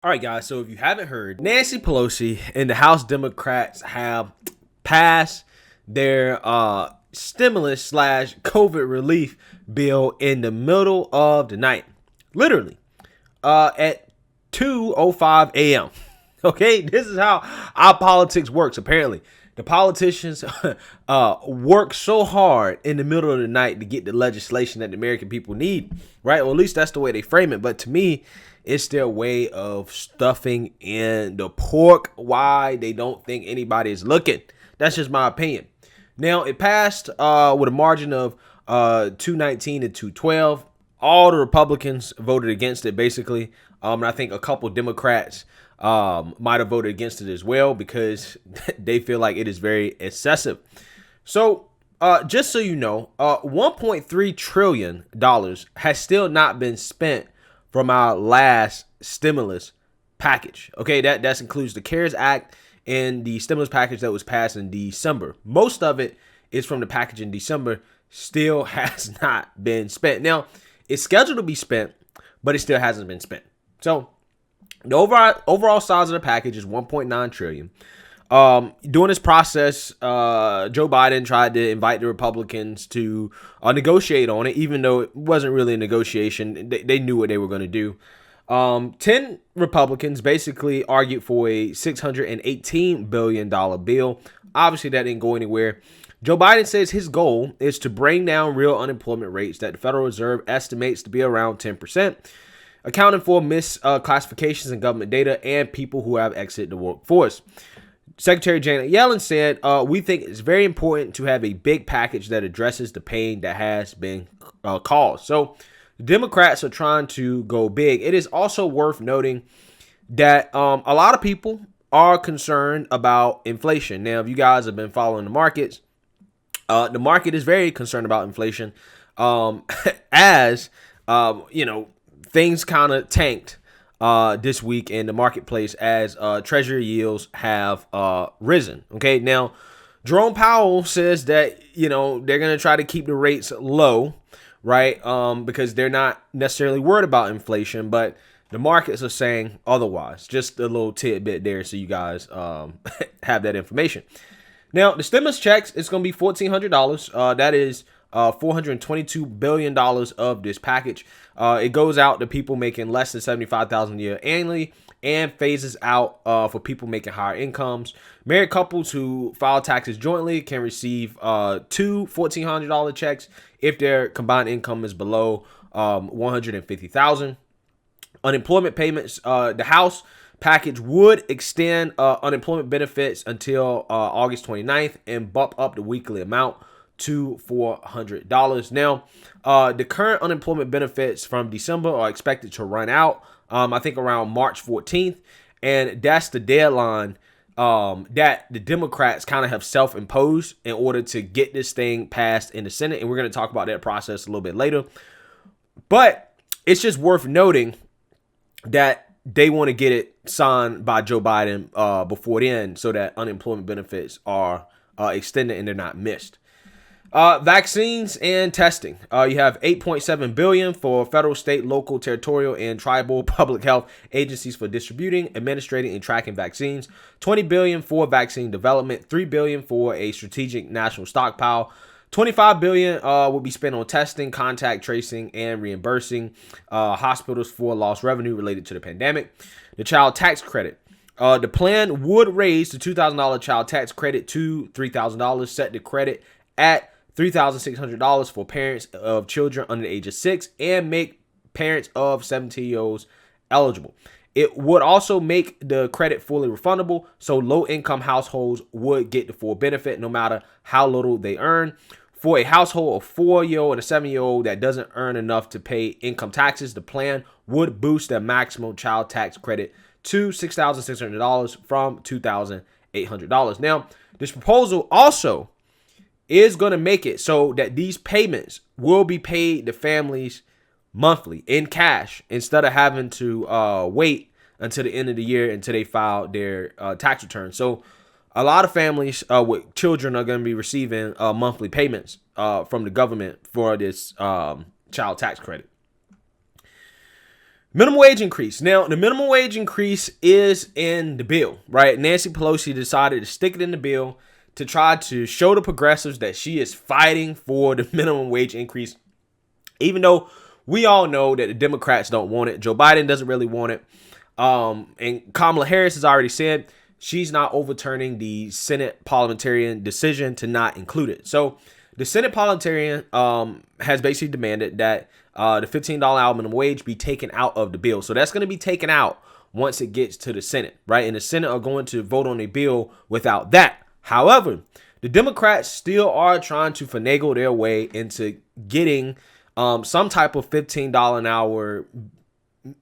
All right, guys. So if you haven't heard, Nancy Pelosi and the House Democrats have passed their stimulus slash COVID relief bill in the middle of the night, literally at 2:05 a.m. Okay, this is how our politics works. Apparently, the politicians work so hard in the middle of the night to get the legislation that the American people need, right? Or at least that's the way they frame it. But to me, it's their way of stuffing in the pork. Why they don't think anybody is looking. That's just my opinion. Now, it passed with a margin of 219 to 212. All the Republicans voted against it, basically. And I think a couple Democrats might have voted against it as well because they feel like it is very excessive. So, just so you know, $1.3 trillion has still not been spent from our last stimulus package. Okay, that includes the CARES Act and the stimulus package that was passed in December. Most of it is from the package in December, still has not been spent. Now, it's scheduled to be spent, but it still hasn't been spent. So the overall size of the package is 1.9 trillion. During this process, Joe Biden tried to invite the Republicans to negotiate on it, even though it wasn't really a negotiation. They knew what they were going to do. 10 Republicans basically argued for a $618 billion bill. Obviously, that didn't go anywhere. Joe Biden says his goal is to bring down real unemployment rates that the Federal Reserve estimates to be around 10%, accounting for misclassifications in government data and people who have exited the workforce. Secretary Janet Yellen said, we think it's very important to have a big package that addresses the pain that has been caused. So the Democrats are trying to go big. It is also worth noting that a lot of people are concerned about inflation. Now, if you guys have been following the market is very concerned about inflation as, things kind of tanked this week in the marketplace as treasury yields have risen. Okay, now Jerome Powell says that they're going to try to keep the rates low, right? Because they're not necessarily worried about inflation, but the markets are saying otherwise. Just a little tidbit there, so you guys have that information. Now, the stimulus checks, it's going to be $1,400. That is $422 billion of this package. It goes out to people making less than $75,000 a year annually and phases out for people making higher incomes. Married couples who file taxes jointly can receive two $1,400 checks if their combined income is below $150,000. Unemployment payments, the House package would extend unemployment benefits until August 29th and bump up the weekly amount to $400. Now, the current unemployment benefits from December are expected to run out, I think around March 14th. And that's the deadline that the Democrats kind of have self-imposed in order to get this thing passed in the Senate. And we're going to talk about that process a little bit later. But it's just worth noting that they want to get it signed by Joe Biden before then so that unemployment benefits are extended and they're not missed. Vaccines and testing. You have $8.7 billion for federal, state, local, territorial, and tribal public health agencies for distributing, administrating, and tracking vaccines. $20 billion for vaccine development. $3 billion for a strategic national stockpile. $25 billion will be spent on testing, contact tracing, and reimbursing hospitals for lost revenue related to the pandemic. The child tax credit. The plan would raise the $2,000 child tax credit to $3,000, set the credit at $3,600 for parents of children under the age of 6, and make parents of 17-year-olds eligible. It would also make the credit fully refundable, so low-income households would get the full benefit no matter how little they earn. For a household of 4-year-old and a 7-year-old that doesn't earn enough to pay income taxes, the plan would boost the maximum child tax credit to $6,600 from $2,800. Now, this proposal also is going to make it so that these payments will be paid to families monthly in cash instead of having to wait until the end of the year until they file their tax return. So a lot of families with children are going to be receiving monthly payments from the government for this child tax credit. Minimum wage increase. Now, the minimum wage increase is in the bill, right? Nancy Pelosi decided to stick it in the bill to try to show the progressives that she is fighting for the minimum wage increase, even though we all know that the Democrats don't want it. Joe Biden doesn't really want it. And Kamala Harris has already said she's not overturning the Senate parliamentarian decision to not include it. So the Senate parliamentarian has basically demanded that the $15 hour minimum wage be taken out of the bill. So that's going to be taken out once it gets to the Senate, right? And the Senate are going to vote on a bill without that. However, the Democrats still are trying to finagle their way into getting some type of $15 an hour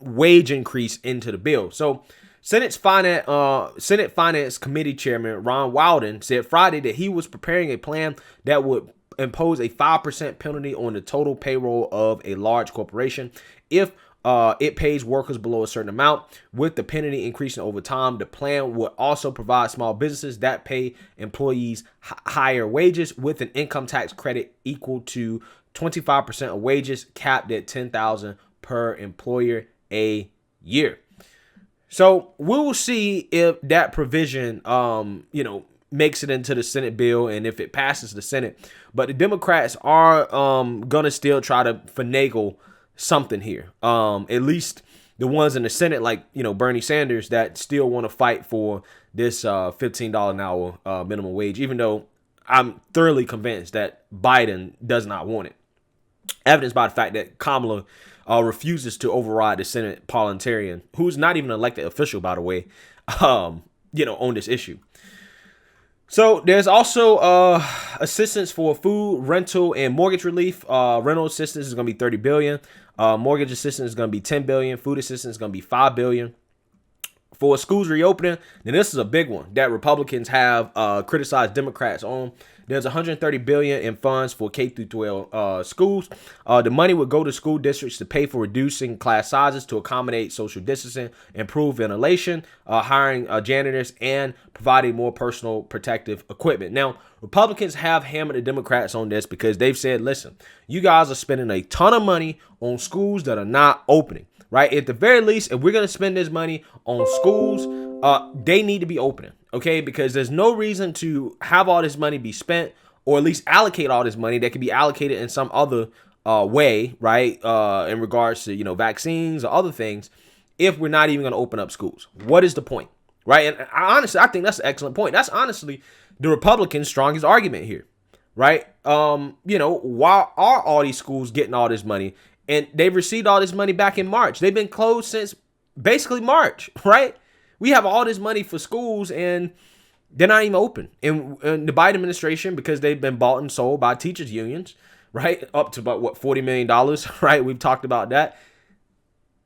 wage increase into the bill. So Senate Finance Committee Chairman Ron Wyden said Friday that he was preparing a plan that would impose a 5% penalty on the total payroll of a large corporation if it pays workers below a certain amount. With the penalty increasing over time, the plan would also provide small businesses that pay employees higher wages with an income tax credit equal to 25% of wages, capped at $10,000 per employer a year. So we will see if that provision, makes it into the Senate bill and if it passes the Senate. But the Democrats are gonna still try to finagle something here. At least the ones in the Senate, like Bernie Sanders, that still want to fight for this $15 an hour minimum wage, even though I'm thoroughly convinced that Biden does not want it. Evidenced by the fact that Kamala refuses to override the Senate parliamentarian, who's not even an elected official, by the way, on this issue. So there's also assistance for food, rental, and mortgage relief. Rental assistance is going to be $30 billion. Mortgage assistance is going to be $10 billion. Food assistance is going to be $5 billion. For schools reopening, then this is a big one that Republicans have criticized Democrats on. There's $130 billion in funds for K through 12 schools. The money would go to school districts to pay for reducing class sizes to accommodate social distancing, improve ventilation, hiring janitors, and providing more personal protective equipment. Now, Republicans have hammered the Democrats on this because they've said, listen, you guys are spending a ton of money on schools that are not opening. Right? At the very least, if we're going to spend this money on schools, they need to be opening, okay? Because there's no reason to have all this money be spent, or at least allocate all this money that could be allocated in some other way, right? In regards to, vaccines or other things, if we're not even going to open up schools. What is the point, right? And I think that's an excellent point. That's honestly the Republicans' strongest argument here, right? Why are all these schools getting all this money? And they've received all this money back in March. They've been closed since basically March, right? We have all this money for schools and they're not even open. And the Biden administration, because they've been bought and sold by teachers unions, right? Up to about, $40 million, right? We've talked about that.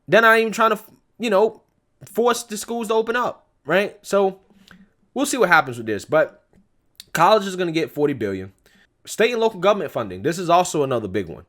They're not even trying to, force the schools to open up, right? So we'll see what happens with this. But college is going to get $40 billion. State and local government funding. This is also another big one.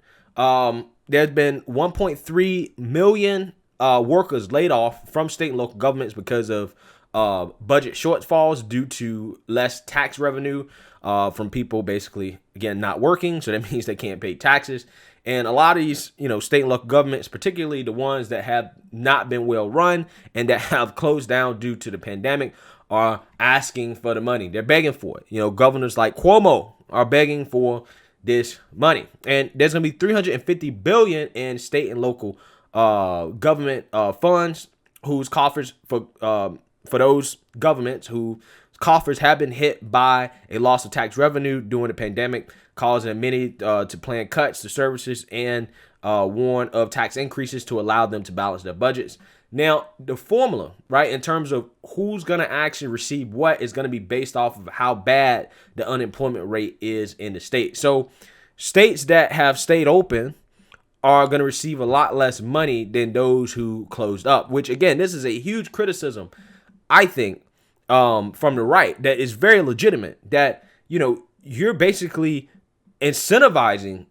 There's been 1.3 million workers laid off from state and local governments because of budget shortfalls due to less tax revenue from people basically, again, not working. So that means they can't pay taxes. And a lot of these, state and local governments, particularly the ones that have not been well run and that have closed down due to the pandemic, are asking for the money. They're begging for it. Governors like Cuomo are begging for this money, and there's gonna be $350 billion in state and local government funds whose coffers for those governments whose coffers have been hit by a loss of tax revenue during the pandemic, causing many to plan cuts to services and warn of tax increases to allow them to balance their budgets. Now, the formula, right, in terms of who's going to actually receive what is going to be based off of how bad the unemployment rate is in the state. So states that have stayed open are going to receive a lot less money than those who closed up, which, again, this is a huge criticism, I think, from the right that is very legitimate, that, you're basically incentivizing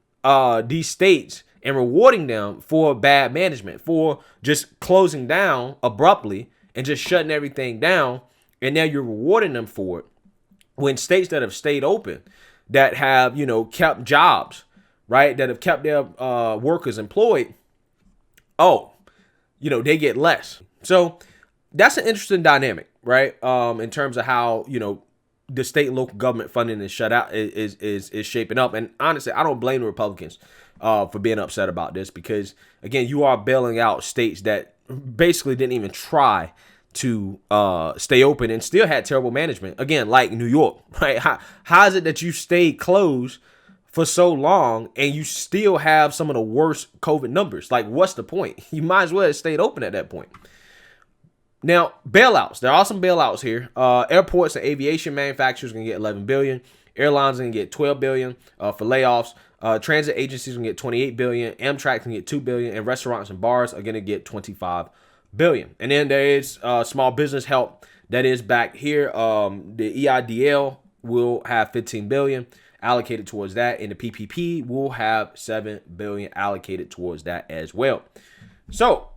these states and rewarding them for bad management, for just closing down abruptly and just shutting everything down. And now you're rewarding them for it when states that have stayed open, that have, kept jobs, right, that have kept their workers employed, they get less. So that's an interesting dynamic, right? In terms of how, the state and local government funding is shut out is shaping up. And honestly, I don't blame the Republicans for being upset about this, because again, you are bailing out states that basically didn't even try to stay open and still had terrible management. Again, like New York, right? How is it that you stayed closed for so long and you still have some of the worst COVID numbers? Like, what's the point? You might as well have stayed open at that point. Now, bailouts. There are some bailouts here. Airports and aviation manufacturers can get $11 billion. Airlines can get $12 billion for layoffs. Transit agencies can get $28 billion. Amtrak can get $2 billion. And restaurants and bars are going to get $25 billion. And then there is small business help that is back here. The EIDL will have $15 billion allocated towards that. And the PPP will have $7 billion allocated towards that as well. So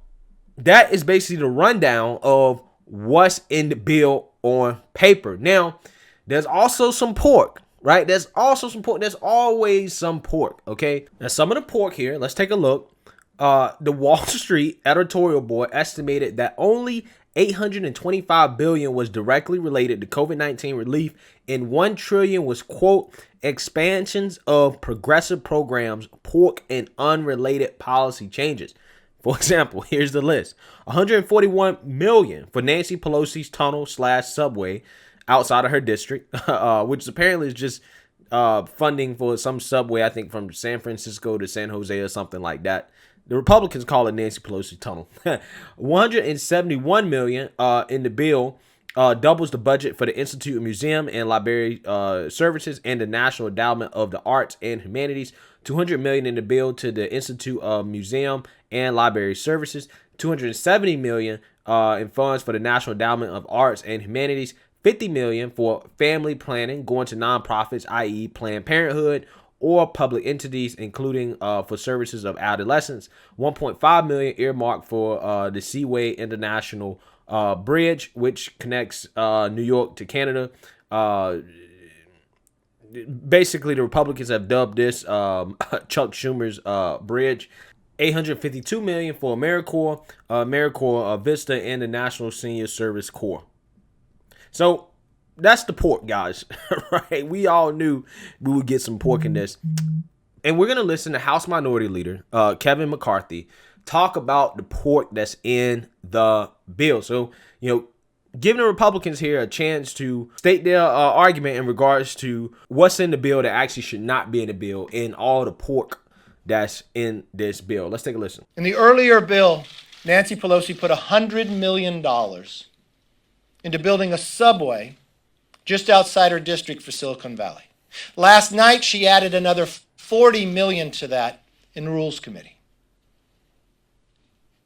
that is basically the rundown of what's in the bill on paper. Now, there's also some pork, right? There's also some pork. There's always some pork, okay? Now, some of the pork here, let's take a look. The Wall Street editorial board estimated that only $825 billion was directly related to COVID-19 relief, and $1 trillion was, quote, expansions of progressive programs, pork, and unrelated policy changes. For example, here's the list. $141 million for Nancy Pelosi's tunnel/subway outside of her district, which apparently is just funding for some subway, I think from San Francisco to San Jose or something like that. The Republicans call it Nancy Pelosi tunnel. $171 million in the bill doubles the budget for the Institute of Museum and Library Services and the National Endowment of the Arts and Humanities. $200 million in the bill to the Institute of Museum and Library Services. $270 million in funds for the National Endowment of Arts and Humanities. $50 million for family planning going to nonprofits, i.e. Planned Parenthood or public entities, including for services of adolescents. $1.5 million earmarked for the Seaway International Bridge, which connects New York to Canada. Basically, the Republicans have dubbed this Chuck Schumer's bridge. $852 million for AmeriCorps Vista, and the National Senior Service Corps. So that's the pork, guys. Right? We all knew we would get some pork in this. And we're going to listen to House Minority Leader Kevin McCarthy talk about the pork that's in the bill. So, giving the Republicans here a chance to state their argument in regards to what's in the bill that actually should not be in the bill and all the pork that's in this bill. Let's take a listen. In the earlier bill, Nancy Pelosi put $100 million into building a subway just outside her district for Silicon Valley. Last night, she added another $40 million to that in the Rules Committee.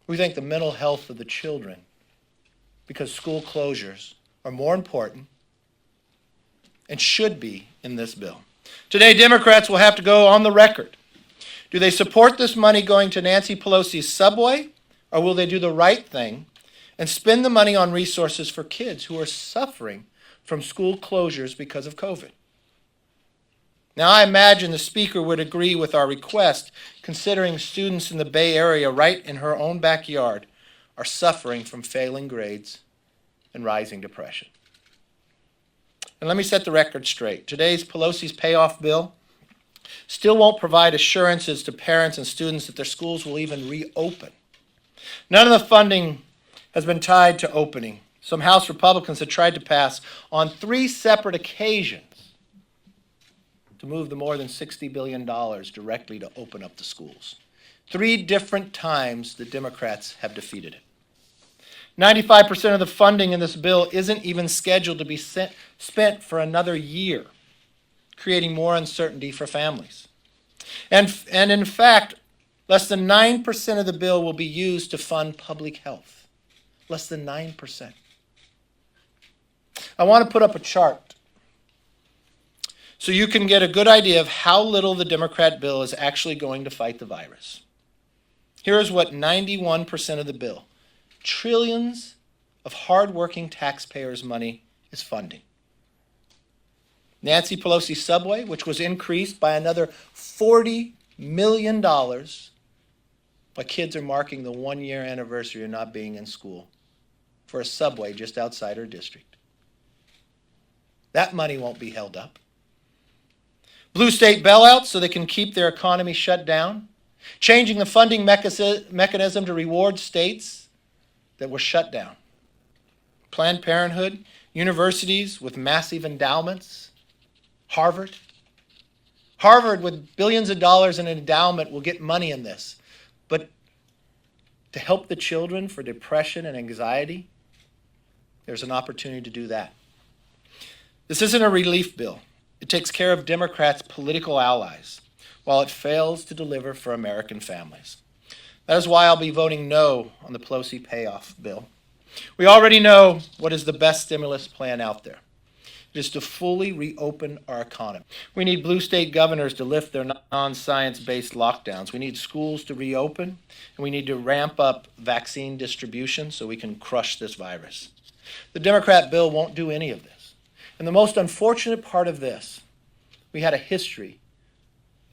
We think the mental health of the children, because school closures are more important and should be in this bill. Today, Democrats will have to go on the record. Do they support this money going to Nancy Pelosi's subway, or will they do the right thing and spend the money on resources for kids who are suffering from school closures because of COVID? Now, I imagine the Speaker would agree with our request, considering students in the Bay Area right in her own backyard are suffering from failing grades and rising depression. And let me set the record straight. Today's Pelosi's Payoff bill still won't provide assurances to parents and students that their schools will even reopen. None of the funding has been tied to opening. Some House Republicans have tried to pass on 3 separate occasions to move the more than $60 billion directly to open up the schools. 3 different times the Democrats have defeated it. 95% of the funding in this bill isn't even scheduled to be spent for another year, creating more uncertainty for families. And in fact, less than 9% of the bill will be used to fund public health. Less than 9%. I want to put up a chart so you can get a good idea of how little the Democrat bill is actually going to fight the virus. Here is what 91% of the bill, trillions of hardworking taxpayers' money, is funding. Nancy Pelosi's subway, which was increased by another $40 million, while kids are marking the 1-year anniversary of not being in school for a subway just outside her district. That money won't be held up. Blue state bailouts so they can keep their economy shut down. Changing the funding mechanism to reward states that were shut down. Planned Parenthood, universities with massive endowments. Harvard with billions of dollars in endowment will get money in this. But to help the children for depression and anxiety, there's an opportunity to do that. This isn't a relief bill. It takes care of Democrats' political allies, while it fails to deliver for American families. That is why I'll be voting no on the Pelosi payoff bill. We already know what is the best stimulus plan out there. It is to fully reopen our economy. We need blue state governors to lift their non-science-based lockdowns. We need schools to reopen, and we need to ramp up vaccine distribution so we can crush this virus. The Democrat bill won't do any of this. And the most unfortunate part of this, we had a history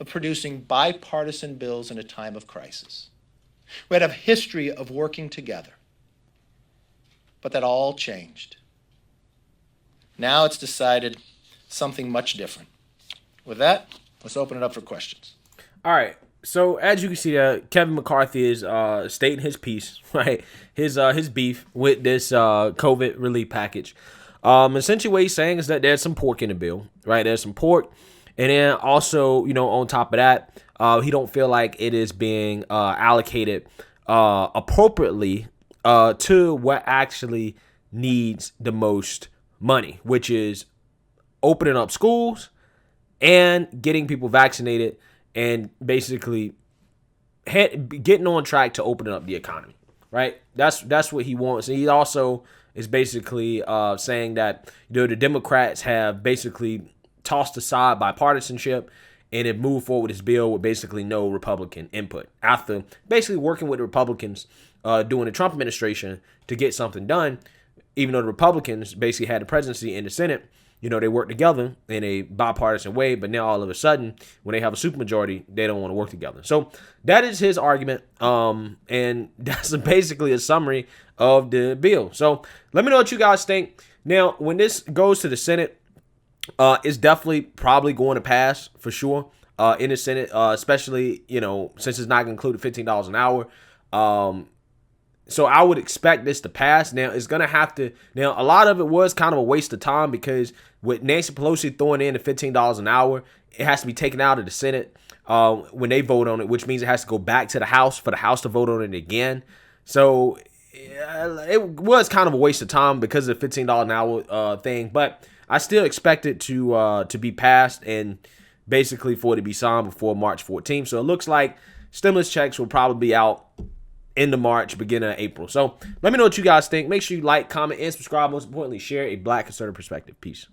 of producing bipartisan bills in a time of crisis. We had a history of working together. But that all changed. Now it's decided something much different. With that, let's open it up for questions. All right. So as you can see, Kevin McCarthy is stating his piece, right? His beef with this COVID relief package. Essentially what he's saying is that there's some pork in the bill, right? There's some pork. And then also, on top of that, he don't feel like it is being allocated appropriately to what actually needs the most money, which is opening up schools and getting people vaccinated and basically getting on track to opening up the economy, right? That's what he wants. And he also is basically saying that the Democrats have basically tossed aside bipartisanship and have moved forward with this bill with basically no Republican input after basically working with the Republicans during the Trump administration to get something done. Even though the Republicans basically had the presidency in the Senate, they work together in a bipartisan way. But now all of a sudden, when they have a supermajority, they don't want to work together. So that is his argument. And that's basically a summary of the bill. So let me know what you guys think. Now, when this goes to the Senate, it's definitely probably going to pass for sure in the Senate, especially, since it's not going to include $15 an hour. So I would expect this to pass. Now, it's going to have to. Now, a lot of it was kind of a waste of time because with Nancy Pelosi throwing in the $15 an hour, it has to be taken out of the Senate when they vote on it, which means it has to go back to the House for the House to vote on it again. So it was kind of a waste of time because of the $15 an hour thing. But I still expect it to be passed and basically for it to be signed before March 14th. So it looks like stimulus checks will probably be out end of March, beginning of April. So let me know what you guys think. Make sure you like, comment, and subscribe. Most importantly, share a Black conservative perspective. Peace.